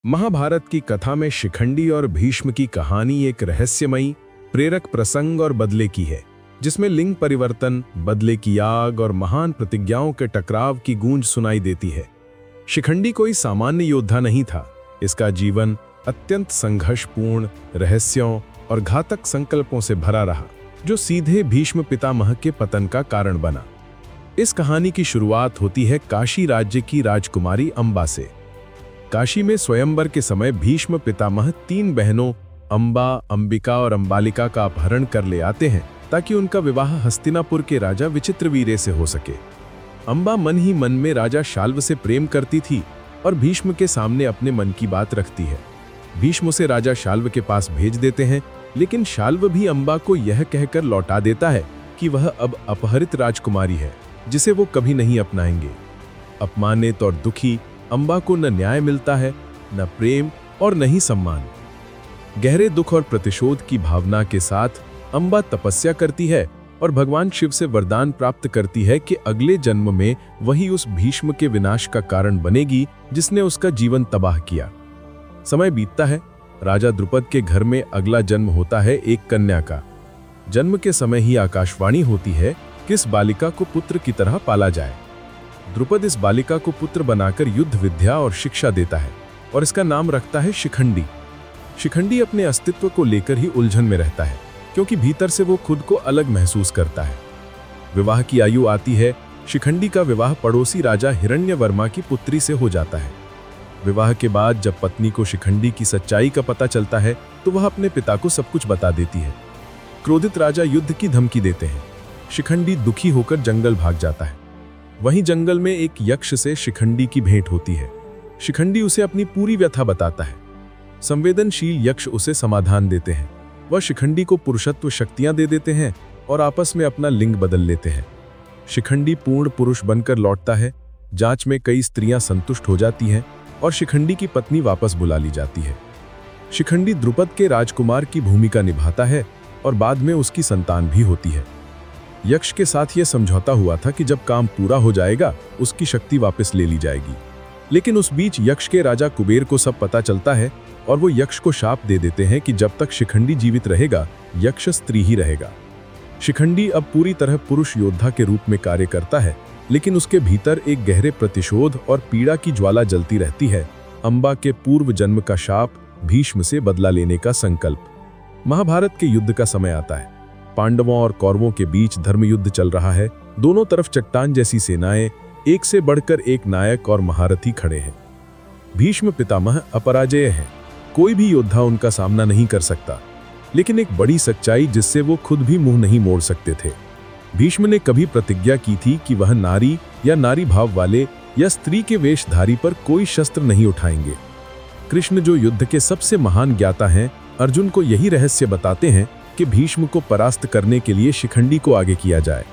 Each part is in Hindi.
महाभारत की कथा में शिखंडी और भीष्म की कहानी एक रहस्यमयी, प्रेरक प्रसंग और बदले की है, जिसमें लिंग परिवर्तन, बदले की आग और महान प्रतिज्ञाओं के टकराव की गूंज सुनाई देती है। शिखंडी कोई सामान्य योद्धा नहीं था। इसका जीवन अत्यंत संघर्षपूर्ण, रहस्यों और घातक संकल्पों से भरा रहा, जो सीधे भीष्म पितामह के पतन का कारण बना। इस कहानी की शुरुआत होती है काशी राज्य की राजकुमारी अंबा से। काशी में स्वयंवर के समय भीष्म पितामह 3 बहनों अंबा, अंबिका और अंबालिका का अपहरण कर ले आते हैं ताकि उनका विवाह हस्तिनापुर के राजा विचित्रवीर्य से हो सके। अंबा मन ही मन में राजा शाल्व से प्रेम करती थी और भीष्म के सामने अपने मन की बात रखती है। भीष्म उसे राजा शाल्व के पास भेज देते हैं, लेकिन शाल्व भी अंबा को यह कहकर लौटा देता है कि वह अब अपहरित राजकुमारी है, जिसे वो कभी नहीं अपनाएंगे। अपमानित और दुखी अंबा को न न्याय मिलता है, न प्रेम और न ही सम्मान। गहरे दुख और प्रतिशोध की भावना के साथ अंबा तपस्या करती है और भगवान शिव से वरदान प्राप्त करती है कि अगले जन्म में वही उस भीष्म के विनाश का कारण बनेगी जिसने उसका जीवन तबाह किया। समय बीतता है। राजा द्रुपद के घर में अगला जन्म होता है एक कन्या का। जन्म के समय ही आकाशवाणी होती है कि इस बालिका को पुत्र की तरह पाला जाए। द्रुपद इस बालिका को पुत्र बनाकर युद्ध विद्या और शिक्षा देता है और इसका नाम रखता है शिखंडी। शिखंडी अपने अस्तित्व को लेकर ही उलझन में रहता है, क्योंकि भीतर से वो खुद को अलग महसूस करता है। विवाह की आयु आती है। शिखंडी का विवाह पड़ोसी राजा हिरण्यवर्मा की पुत्री से हो जाता है। विवाह के बाद जब पत्नी को शिखंडी की सच्चाई का पता चलता है तो वह अपने पिता को सब कुछ बता देती है। क्रोधित राजा युद्ध की धमकी देते हैं। शिखंडी दुखी होकर जंगल भाग जाता है। वहीं जंगल में एक यक्ष से शिखंडी की भेंट होती है। शिखंडी उसे अपनी पूरी व्यथा बताता है। संवेदनशील यक्ष उसे समाधान देते हैं। वह शिखंडी को पुरुषत्व शक्तियां दे देते हैं और आपस में अपना लिंग बदल लेते हैं। शिखंडी पूर्ण पुरुष बनकर लौटता है। जांच में कई स्त्रियां संतुष्ट हो जाती हैं और शिखंडी की पत्नी वापस बुला ली जाती है। शिखंडी द्रुपद के राजकुमार की भूमिका निभाता है और बाद में उसकी संतान भी होती है। यक्ष के साथ यह समझौता हुआ था कि जब काम पूरा हो जाएगा उसकी शक्ति वापस ले ली जाएगी, लेकिन उस बीच यक्ष के राजा कुबेर को सब पता चलता है और वो यक्ष को शाप दे देते हैं कि जब तक शिखंडी जीवित रहेगा यक्ष स्त्री ही रहेगा। शिखंडी अब पूरी तरह पुरुष योद्धा के रूप में कार्य करता है, लेकिन उसके भीतर एक गहरे प्रतिशोध और पीड़ा की ज्वाला जलती रहती है। अंबा के पूर्व जन्म का शाप, भीष्म से बदला लेने का संकल्प। महाभारत के युद्ध का समय आता है। पांडवों और कौरवों के बीच धर्मयुद्ध चल रहा है। दोनों तरफ चट्टान जैसी सेनाएं, एक से बढ़कर एक नायक और महारथी खड़े हैं। भीष्म पितामह अपराजेय हैं। कोई भी योद्धा उनका सामना नहीं कर सकता, लेकिन एक बड़ी सच्चाई जिससे वो खुद भी मुंह नहीं मोड़ सकते थे। भीष्म ने कभी प्रतिज्ञा की थी कि वह नारी या नारी भाव वाले या स्त्री के वेशधारी पर कोई शस्त्र नहीं उठाएंगे। कृष्ण, जो युद्ध के सबसे महान ज्ञाता हैं, अर्जुन को यही रहस्य बताते हैं कि भीष्म को परास्त करने के लिए शिखंडी को आगे किया जाए।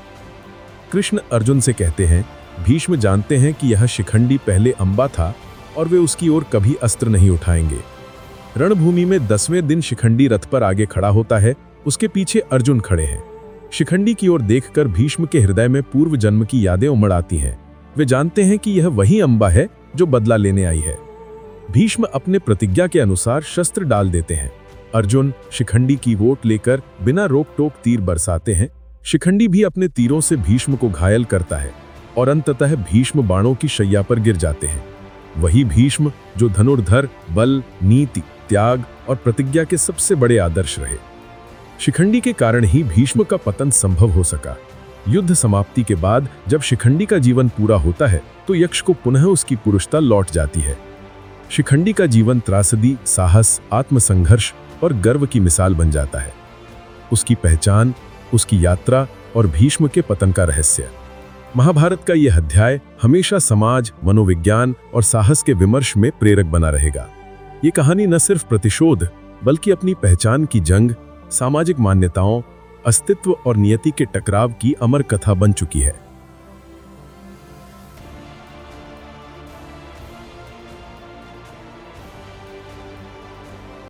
कृष्ण अर्जुन से कहते हैं, भीष्म जानते हैं कि यह शिखंडी पहले अंबा था और वे उसकी ओर कभी अस्त्र नहीं उठाएंगे। रणभूमि में 10वें दिन शिखंडी रथ पर आगे खड़ा होता है। उसके पीछे अर्जुन खड़े हैं। शिखंडी की ओर देखकर भीष्म के हृदय में पूर्व जन्म की यादें उमड़ आती हैं। वे जानते हैं कि यह वही अंबा है जो बदला लेने आई है। भीष्म अपने प्रतिज्ञा के अनुसार शस्त्र डाल देते हैं। अर्जुन शिखंडी की वोट लेकर बिना रोक टोक तीर बरसाते हैं। शिखंडी भी अपने तीरों से भीष्म को घायल करता है और अंततः भीष्म बाणों की शैया पर गिर जाते हैं। वही भीष्म जो धनुर्धर, बल, नीति, त्याग और प्रतिज्ञा के सबसे बड़े आदर्श रहे। शिखंडी के कारण ही भीष्म का पतन संभव हो सका। युद्ध समाप्ति के बाद जब शिखंडी का जीवन पूरा होता है तो यक्ष को पुनः उसकी पुरुषता लौट जाती है। शिखंडी का जीवन त्रासदी, साहस, आत्मसंघर्ष और गर्व की मिसाल बन जाता है। उसकी पहचान, उसकी यात्रा और भीष्म के पतन का रहस्य। महाभारत का यह अध्याय हमेशा समाज, मनोविज्ञान और साहस के विमर्श में प्रेरक बना रहेगा। ये कहानी न सिर्फ प्रतिशोध बल्कि अपनी पहचान की जंग, सामाजिक मान्यताओं, अस्तित्व और नियति के टकराव की अमर कथा बन चुकी है।